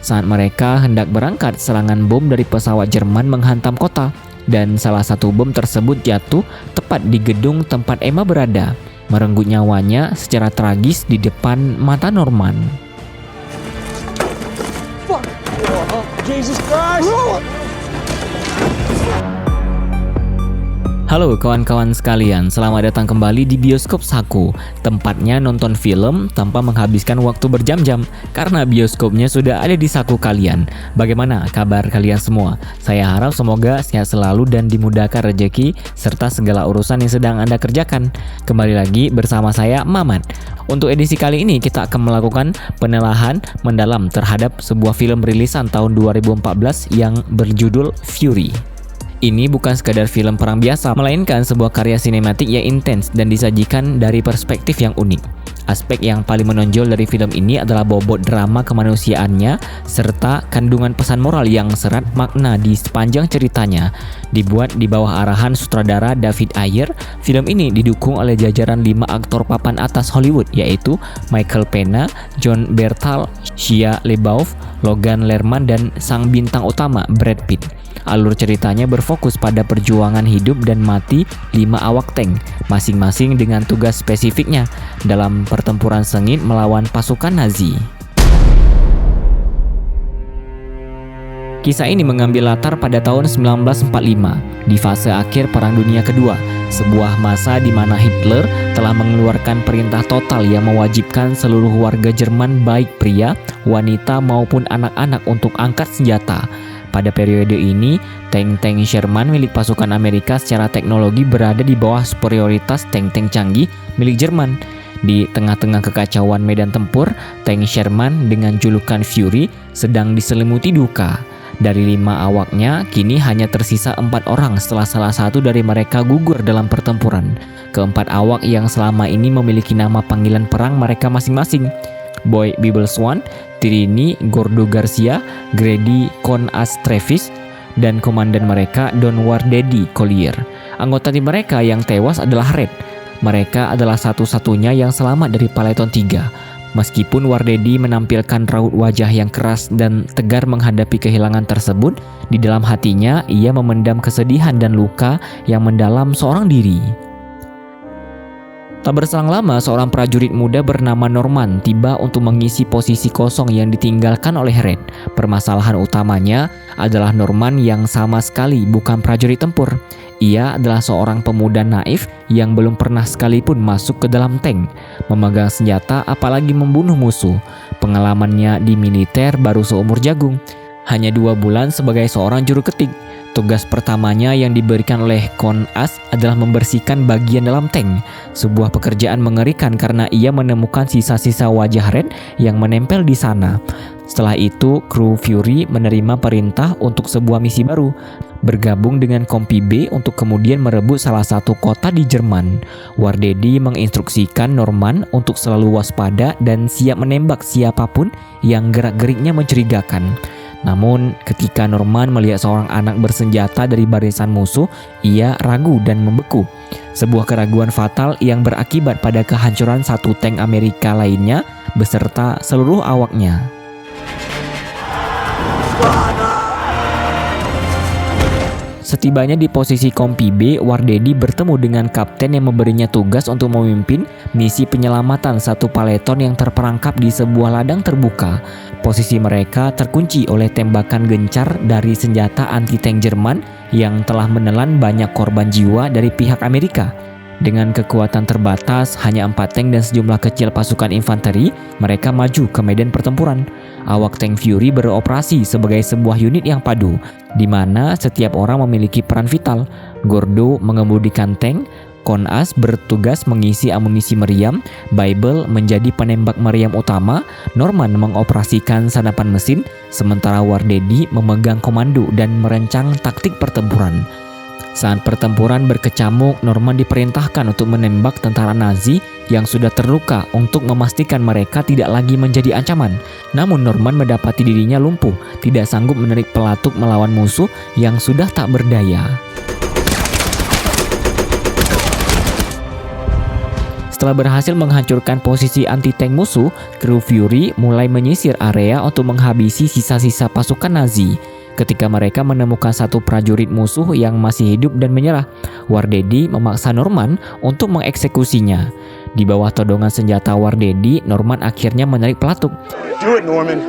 Saat mereka hendak berangkat, serangan bom dari pesawat Jerman menghantam kota, dan salah satu bom tersebut jatuh tepat di gedung tempat Emma berada, merenggut nyawanya secara tragis di depan mata Norman. Jesus Christ! Halo kawan-kawan sekalian, selamat datang kembali di Bioskop Saku. Tempatnya nonton film tanpa menghabiskan waktu berjam-jam, karena bioskopnya sudah ada di saku kalian. Bagaimana kabar kalian semua? Saya harap semoga sehat selalu dan dimudahkan rezeki serta segala urusan yang sedang Anda kerjakan. Kembali lagi bersama saya, Mamat. Untuk edisi kali ini kita akan melakukan penelaahan mendalam terhadap sebuah film rilisan tahun 2014 yang berjudul Fury. Ini bukan sekadar film perang biasa, melainkan sebuah karya sinematik yang intens dan disajikan dari perspektif yang unik. Aspek yang paling menonjol dari film ini adalah bobot drama kemanusiaannya serta kandungan pesan moral yang serat makna di sepanjang ceritanya. Dibuat di bawah arahan sutradara David Ayer, film ini didukung oleh jajaran 5 aktor papan atas Hollywood, yaitu Michael Pena, Jon Bernthal, Shia LaBeouf, Logan Lerman, dan sang bintang utama Brad Pitt. Alur ceritanya berfokus pada perjuangan hidup dan mati 5 awak tank, masing-masing dengan tugas spesifiknya dalam pertempuran sengit melawan pasukan Nazi. Kisah ini mengambil latar pada tahun 1945, di fase akhir Perang Dunia Kedua, sebuah masa di mana Hitler telah mengeluarkan perintah total yang mewajibkan seluruh warga Jerman baik pria, wanita maupun anak-anak untuk angkat senjata. Pada periode ini, tank-tank Sherman milik pasukan Amerika secara teknologi berada di bawah superioritas tank-tank canggih milik Jerman. Di tengah-tengah kekacauan medan tempur, tank Sherman dengan julukan Fury sedang diselimuti duka. Dari 5 awaknya, kini hanya tersisa 4 orang setelah salah satu dari mereka gugur dalam pertempuran. Keempat awak yang selama ini memiliki nama panggilan perang mereka masing-masing: Boy Bibbleswan, Trini Gordo Garcia, Grady Con-As Travis, dan komandan mereka Don Wardedi Collier. Anggota tim mereka yang tewas adalah Red. Mereka adalah satu-satunya yang selamat dari Paleton 3. Meskipun Wardedi menampilkan raut wajah yang keras dan tegar menghadapi kehilangan tersebut, di dalam hatinya ia memendam kesedihan dan luka yang mendalam seorang diri. Tak berselang lama, seorang prajurit muda bernama Norman tiba untuk mengisi posisi kosong yang ditinggalkan oleh Red. Permasalahan utamanya adalah Norman yang sama sekali bukan prajurit tempur. Ia adalah seorang pemuda naif yang belum pernah sekalipun masuk ke dalam tank, memegang senjata apalagi membunuh musuh. Pengalamannya di militer baru seumur jagung. Hanya 2 bulan sebagai seorang juru ketik. Tugas pertamanya yang diberikan oleh Con-As adalah membersihkan bagian dalam tank. Sebuah pekerjaan mengerikan karena ia menemukan sisa-sisa wajah Red yang menempel di sana. Setelah itu, kru Fury menerima perintah untuk sebuah misi baru, bergabung dengan Kompi B untuk kemudian merebut salah satu kota di Jerman. Wardedi menginstruksikan Norman untuk selalu waspada dan siap menembak siapapun yang gerak-geriknya mencurigakan. Namun, ketika Norman melihat seorang anak bersenjata dari barisan musuh, ia ragu dan membeku. Sebuah keraguan fatal yang berakibat pada kehancuran satu tank Amerika lainnya beserta seluruh awaknya. Setibanya di posisi Kompi B, Wardedi bertemu dengan kapten yang memberinya tugas untuk memimpin misi penyelamatan satu paleton yang terperangkap di sebuah ladang terbuka. Posisi mereka terkunci oleh tembakan gencar dari senjata anti-tank Jerman yang telah menelan banyak korban jiwa dari pihak Amerika. Dengan kekuatan terbatas, hanya 4 tank dan sejumlah kecil pasukan infanteri, mereka maju ke medan pertempuran. Awak tank Fury beroperasi sebagai sebuah unit yang padu, di mana setiap orang memiliki peran vital. Gordo mengemudikan tank, Con-As bertugas mengisi amunisi meriam, Bible menjadi penembak meriam utama, Norman mengoperasikan sanapan mesin, sementara Wardedi memegang komando dan merancang taktik pertempuran. Saat pertempuran berkecamuk, Norman diperintahkan untuk menembak tentara Nazi yang sudah terluka untuk memastikan mereka tidak lagi menjadi ancaman. Namun Norman mendapati dirinya lumpuh, tidak sanggup menarik pelatuk melawan musuh yang sudah tak berdaya. Setelah berhasil menghancurkan posisi anti-tank musuh, kru Fury mulai menyisir area untuk menghabisi sisa-sisa pasukan Nazi. Ketika mereka menemukan satu prajurit musuh yang masih hidup dan menyerah, Wardedi memaksa Norman untuk mengeksekusinya. Di bawah todongan senjata Wardedi, Norman akhirnya menarik pelatuk. Do it, Norman.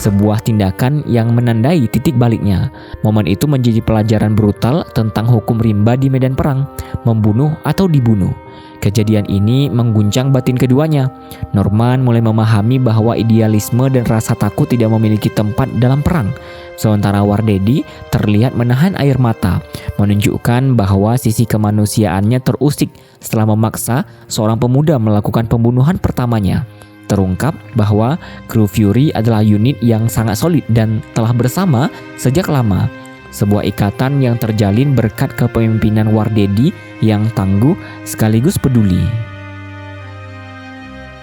Sebuah tindakan yang menandai titik baliknya. Momen itu menjadi pelajaran brutal tentang hukum rimba di medan perang, membunuh atau dibunuh. Kejadian ini mengguncang batin keduanya. Norman mulai memahami bahwa idealisme dan rasa takut tidak memiliki tempat dalam perang. Sementara Wardedi terlihat menahan air mata, menunjukkan bahwa sisi kemanusiaannya terusik setelah memaksa seorang pemuda melakukan pembunuhan pertamanya. Terungkap bahwa kru Fury adalah unit yang sangat solid dan telah bersama sejak lama. Sebuah ikatan yang terjalin berkat kepemimpinan Wardedi yang tangguh sekaligus peduli.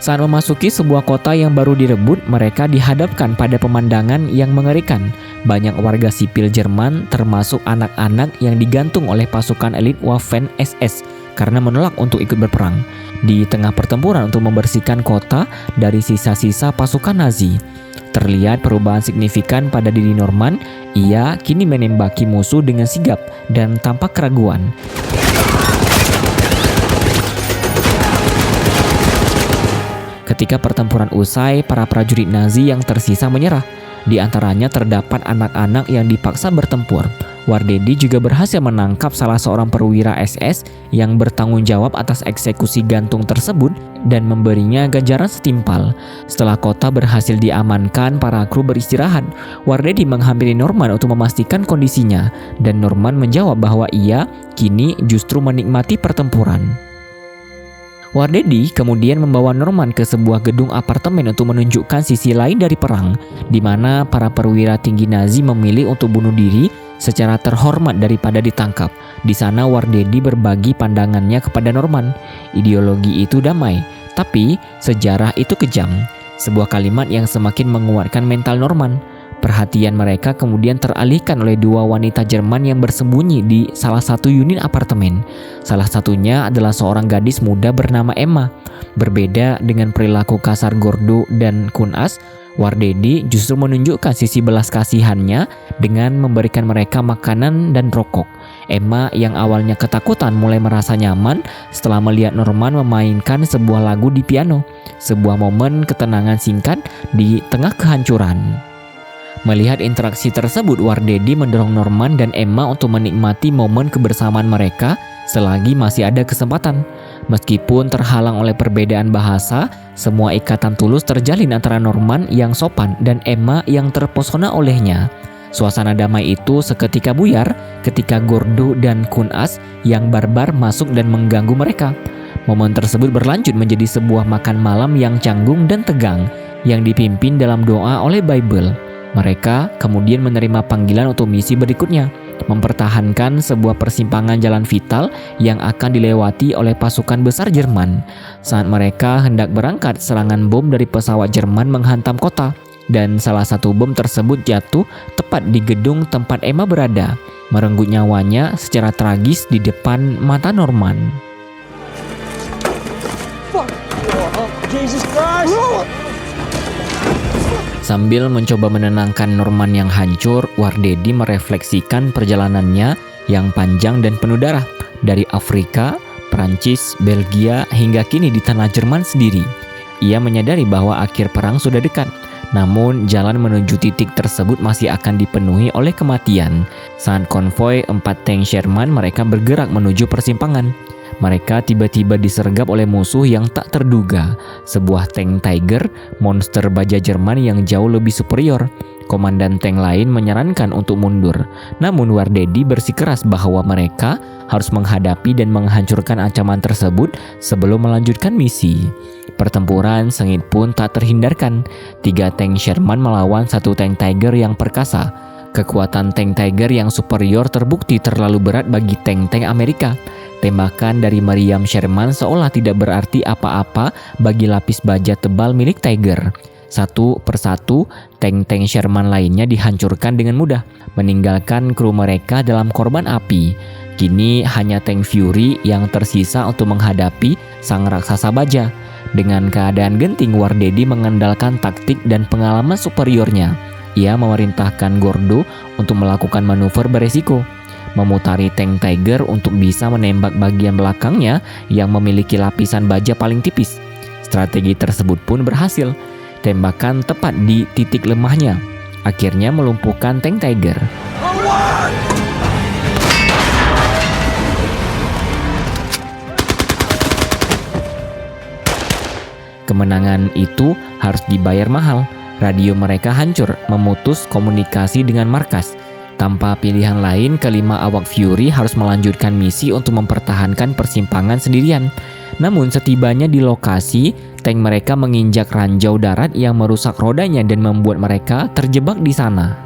Saat memasuki sebuah kota yang baru direbut, mereka dihadapkan pada pemandangan yang mengerikan. Banyak warga sipil Jerman, termasuk anak-anak yang digantung oleh pasukan elit Waffen SS karena menolak untuk ikut berperang. Di tengah pertempuran untuk membersihkan kota dari sisa-sisa pasukan Nazi, terlihat perubahan signifikan pada diri Norman. Ia kini menembaki musuh dengan sigap dan tanpa keraguan. Ketika pertempuran usai, para prajurit Nazi yang tersisa menyerah. Di antaranya terdapat anak-anak yang dipaksa bertempur. Wardedi juga berhasil menangkap salah seorang perwira SS yang bertanggung jawab atas eksekusi gantung tersebut dan memberinya ganjaran setimpal. Setelah kota berhasil diamankan, para kru beristirahat. Wardedi menghampiri Norman untuk memastikan kondisinya, dan Norman menjawab bahwa ia kini justru menikmati pertempuran. Wardedi kemudian membawa Norman ke sebuah gedung apartemen untuk menunjukkan sisi lain dari perang, di mana para perwira tinggi Nazi memilih untuk bunuh diri secara terhormat daripada ditangkap. Di sana Wardedi berbagi pandangannya kepada Norman. Ideologi itu damai, tapi sejarah itu kejam. Sebuah kalimat yang semakin menguatkan mental Norman. Perhatian mereka kemudian teralihkan oleh dua wanita Jerman yang bersembunyi di salah satu unit apartemen. Salah satunya adalah seorang gadis muda bernama Emma. Berbeda dengan perilaku kasar Gordo dan Kunas, Wardedi justru menunjukkan sisi belas kasihannya dengan memberikan mereka makanan dan rokok. Emma yang awalnya ketakutan mulai merasa nyaman setelah melihat Norman memainkan sebuah lagu di piano. Sebuah momen ketenangan singkat di tengah kehancuran. Melihat interaksi tersebut, Wardedi mendorong Norman dan Emma untuk menikmati momen kebersamaan mereka selagi masih ada kesempatan. Meskipun terhalang oleh perbedaan bahasa, semua ikatan tulus terjalin antara Norman yang sopan dan Emma yang terpesona olehnya. Suasana damai itu seketika buyar ketika Gordo dan Kunas yang barbar masuk dan mengganggu mereka. Momen tersebut berlanjut menjadi sebuah makan malam yang canggung dan tegang yang dipimpin dalam doa oleh Bible. Mereka kemudian menerima panggilan untuk misi berikutnya, mempertahankan sebuah persimpangan jalan vital yang akan dilewati oleh pasukan besar Jerman. Saat mereka hendak berangkat, serangan bom dari pesawat Jerman menghantam kota, dan salah satu bom tersebut jatuh tepat di gedung tempat Emma berada, merenggut nyawanya secara tragis di depan mata Norman. Fuck! Oh, Jesus Christ! Sambil mencoba menenangkan Norman yang hancur, Wardedi merefleksikan perjalanannya yang panjang dan penuh darah dari Afrika, Prancis, Belgia hingga kini di tanah Jerman sendiri. Ia menyadari bahwa akhir perang sudah dekat, namun jalan menuju titik tersebut masih akan dipenuhi oleh kematian. Saat konvoi 4 tank Sherman mereka bergerak menuju persimpangan. Mereka tiba-tiba disergap oleh musuh yang tak terduga, sebuah tank Tiger, monster baja Jerman yang jauh lebih superior. Komandan tank lain menyarankan untuk mundur, namun Wardedi bersikeras bahwa mereka harus menghadapi dan menghancurkan ancaman tersebut sebelum melanjutkan misi. Pertempuran sengit pun tak terhindarkan. 3 tank Sherman melawan 1 tank Tiger yang perkasa. Kekuatan tank Tiger yang superior terbukti terlalu berat bagi tank-tank Amerika. Tembakan dari meriam Sherman seolah tidak berarti apa-apa bagi lapis baja tebal milik Tiger. Satu persatu, tank-tank Sherman lainnya dihancurkan dengan mudah, meninggalkan kru mereka dalam korban api. Kini hanya tank Fury yang tersisa untuk menghadapi sang raksasa baja. Dengan keadaan genting, Wardedi mengandalkan taktik dan pengalaman superiornya. Ia memerintahkan Gordo untuk melakukan manuver beresiko, memutari tank Tiger untuk bisa menembak bagian belakangnya yang memiliki lapisan baja paling tipis. Strategi tersebut pun berhasil. Tembakan tepat di titik lemahnya akhirnya melumpuhkan tank Tiger. Kemenangan itu harus dibayar mahal. Radio mereka hancur, memutus komunikasi dengan markas. Tanpa pilihan lain, kelima awak Fury harus melanjutkan misi untuk mempertahankan persimpangan sendirian. Namun setibanya di lokasi, tank mereka menginjak ranjau darat yang merusak rodanya dan membuat mereka terjebak di sana.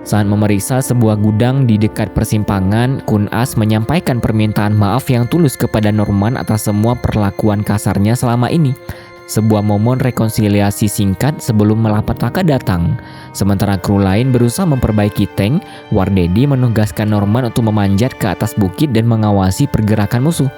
Saat memeriksa sebuah gudang di dekat persimpangan, Kun-As menyampaikan permintaan maaf yang tulus kepada Norman atas semua perlakuan kasarnya selama ini. Sebuah momen rekonsiliasi singkat sebelum malapetaka datang. Sementara kru lain berusaha memperbaiki tank, Wardedi menugaskan Norman untuk memanjat ke atas bukit dan mengawasi pergerakan musuh.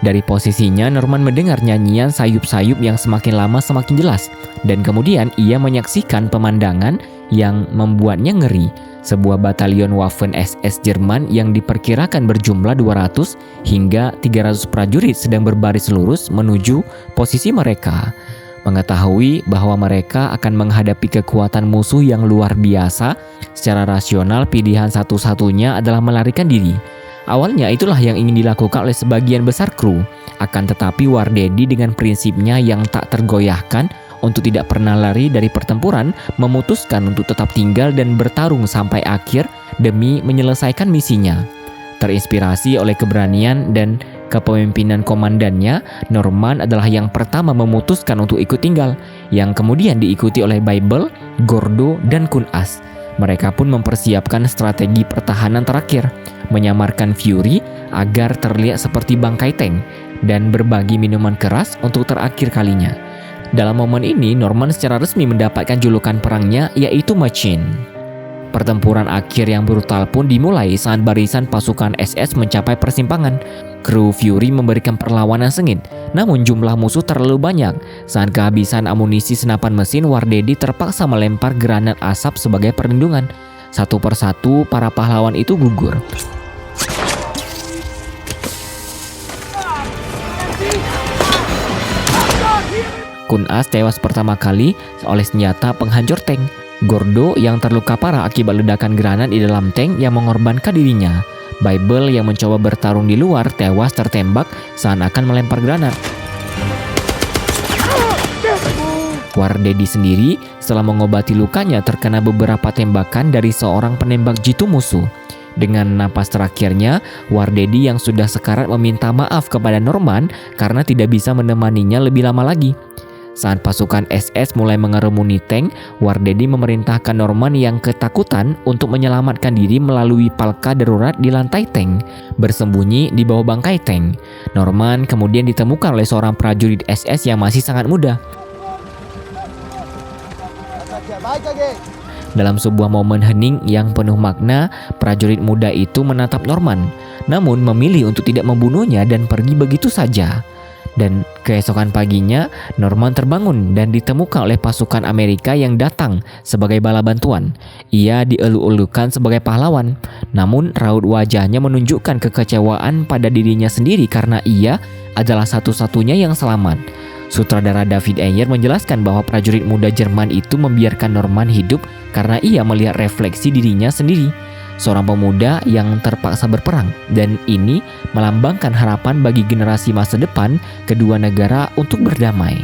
Dari posisinya, Norman mendengar nyanyian sayup-sayup yang semakin lama semakin jelas. Dan kemudian ia menyaksikan pemandangan yang membuatnya ngeri. Sebuah batalion Waffen SS Jerman yang diperkirakan berjumlah 200 hingga 300 prajurit sedang berbaris lurus menuju posisi mereka. Mengetahui bahwa mereka akan menghadapi kekuatan musuh yang luar biasa, secara rasional pilihan satu-satunya adalah melarikan diri. Awalnya itulah yang ingin dilakukan oleh sebagian besar kru. Akan tetapi Wardedi dengan prinsipnya yang tak tergoyahkan untuk tidak pernah lari dari pertempuran, memutuskan untuk tetap tinggal dan bertarung sampai akhir demi menyelesaikan misinya. Terinspirasi oleh keberanian dan kepemimpinan komandannya, Norman adalah yang pertama memutuskan untuk ikut tinggal, yang kemudian diikuti oleh Bible, Gordo, dan Kun-As. Mereka pun mempersiapkan strategi pertahanan terakhir, menyamarkan Fury agar terlihat seperti bangkai tank, dan berbagi minuman keras untuk terakhir kalinya. Dalam momen ini, Norman secara resmi mendapatkan julukan perangnya, yaitu Machine. Pertempuran akhir yang brutal pun dimulai saat barisan pasukan SS mencapai persimpangan. Kru Fury memberikan perlawanan sengit, namun jumlah musuh terlalu banyak. Saat kehabisan amunisi senapan mesin, Wardedi terpaksa melempar granat asap sebagai perlindungan. Satu persatu, para pahlawan itu gugur. Kun-As tewas pertama kali oleh senjata penghancur tank. Gordo yang terluka parah akibat ledakan granat di dalam tank yang mengorbankan dirinya. Bible yang mencoba bertarung di luar tewas tertembak saat akan melempar granat. Wardedi sendiri setelah mengobati lukanya terkena beberapa tembakan dari seorang penembak jitu musuh. Dengan napas terakhirnya, Wardedi yang sudah sekarat meminta maaf kepada Norman karena tidak bisa menemaninya lebih lama lagi. Saat pasukan SS mulai mengerumuni tank, Wardedi memerintahkan Norman yang ketakutan untuk menyelamatkan diri melalui palka darurat di lantai tank, bersembunyi di bawah bangkai tank. Norman kemudian ditemukan oleh seorang prajurit SS yang masih sangat muda. Dalam sebuah momen hening yang penuh makna, prajurit muda itu menatap Norman, namun memilih untuk tidak membunuhnya dan pergi begitu saja. Dan keesokan paginya, Norman terbangun dan ditemukan oleh pasukan Amerika yang datang sebagai bala bantuan. Ia dielu-elukan sebagai pahlawan, namun raut wajahnya menunjukkan kekecewaan pada dirinya sendiri karena ia adalah satu-satunya yang selamat. Sutradara David Ayer menjelaskan bahwa prajurit muda Jerman itu membiarkan Norman hidup karena ia melihat refleksi dirinya sendiri. Seorang pemuda yang terpaksa berperang, dan ini melambangkan harapan bagi generasi masa depan kedua negara untuk berdamai.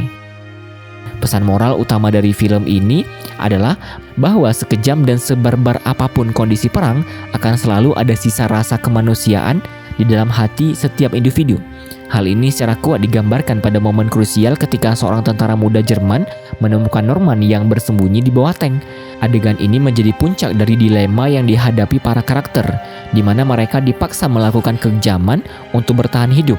Pesan moral utama dari film ini adalah bahwa sekejam dan sebarbar apapun kondisi perang, akan selalu ada sisa rasa kemanusiaan di dalam hati setiap individu. Hal ini secara kuat digambarkan pada momen krusial ketika seorang tentara muda Jerman menemukan Norman yang bersembunyi di bawah tank. Adegan ini menjadi puncak dari dilema yang dihadapi para karakter, di mana mereka dipaksa melakukan kekejaman untuk bertahan hidup.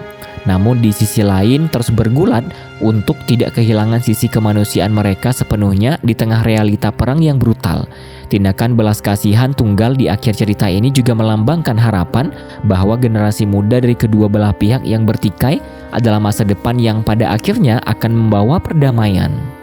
namun di sisi lain terus bergulat untuk tidak kehilangan sisi kemanusiaan mereka sepenuhnya di tengah realita perang yang brutal. Tindakan belas kasihan tunggal di akhir cerita ini juga melambangkan harapan bahwa generasi muda dari kedua belah pihak yang bertikai adalah masa depan yang pada akhirnya akan membawa perdamaian.